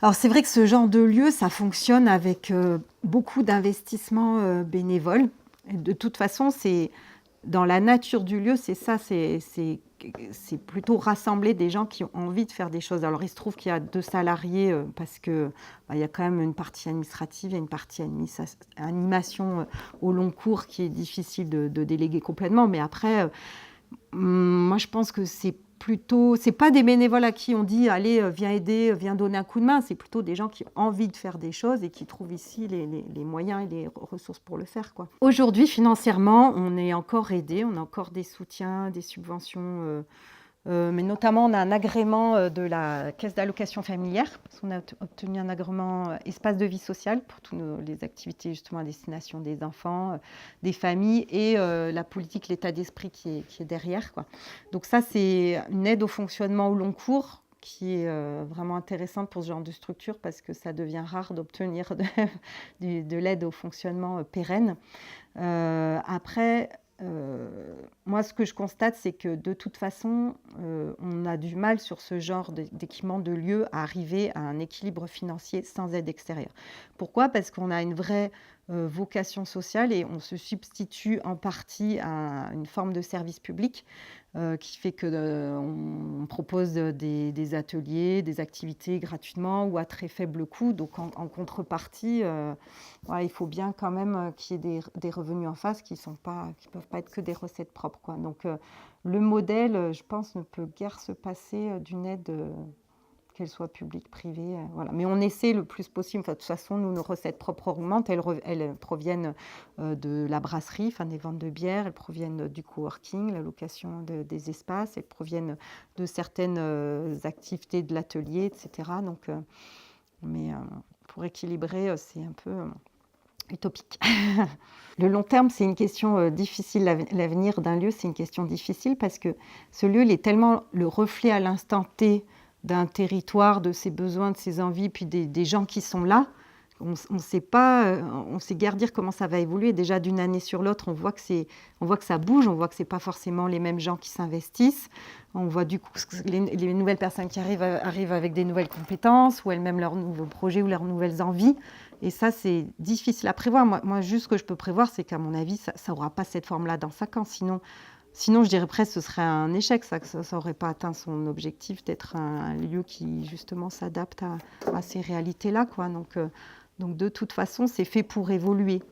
Alors c'est vrai que ce genre de lieu, ça fonctionne avec, beaucoup d'investissements, bénévoles. Et de toute façon, c'est dans la nature du lieu, c'est ça, c'est plutôt rassembler des gens qui ont envie de faire des choses. Alors il se trouve qu'il y a 2 salariés, parce que, bah, il y a quand même une partie administrative, il y a une partie animation, au long cours qui est difficile de déléguer complètement. Mais après, moi, je pense que c'est pas des bénévoles à qui on dit: «Allez, viens aider, viens donner un coup de main». C'est plutôt des gens qui ont envie de faire des choses et qui trouvent ici les moyens et les ressources pour le faire, quoi. Aujourd'hui, financièrement, on est encore aidés, on a encore des soutiens, des subventions, mais notamment, on a un agrément, de la caisse d'allocation familière, parce qu'on a obtenu un agrément, espace de vie sociale pour toutes les activités justement à destination des enfants, des familles et la politique, l'état d'esprit qui est derrière, quoi. Donc ça, c'est une aide au fonctionnement au long cours qui est vraiment intéressante pour ce genre de structure parce que ça devient rare d'obtenir de l'aide au fonctionnement pérenne. Après, moi, ce que je constate, c'est que de toute façon, on a du mal sur ce genre d'équipement de lieu à arriver à un équilibre financier sans aide extérieure. Pourquoi? Parce qu'on a une vraie vocation sociale et on se substitue en partie à une forme de service public qui fait que on propose des ateliers, des activités gratuitement ou à très faible coût. Donc en contrepartie, ouais, il faut bien quand même qu'il y ait des revenus en face qui peuvent pas être que des recettes propres, quoi. Donc le modèle, je pense, ne peut guère se passer d'une aide, qu'elle soit publique, privée, voilà. Mais on essaie le plus possible. Enfin, de toute façon, nous, nos recettes propres augmentent. Elles proviennent de la brasserie, enfin, des ventes de bière. Elles proviennent du coworking, la location des espaces. Elles proviennent de certaines activités de l'atelier, etc. Donc, mais pour équilibrer, c'est un peu utopique. Le long terme, c'est une question difficile. L'avenir d'un lieu, c'est une question difficile parce que ce lieu, il est tellement le reflet à l'instant T d'un territoire, de ses besoins, de ses envies, puis des gens qui sont là. On ne sait pas, on sait guère dire comment ça va évoluer. Déjà d'une année sur l'autre, on voit que ça bouge, on voit que c'est pas forcément les mêmes gens qui s'investissent. On voit du coup que les nouvelles personnes qui arrivent avec des nouvelles compétences ou elles-mêmes leurs nouveaux projets ou leurs nouvelles envies. Et ça, c'est difficile à prévoir. Moi, juste ce que je peux prévoir, c'est qu'à mon avis, ça n'aura pas cette forme-là dans 5 ans. Sinon, je dirais presque que ce serait un échec, ça n'aurait pas atteint son objectif d'être un lieu qui, justement, s'adapte à ces réalités-là, quoi. Donc, de toute façon, c'est fait pour évoluer.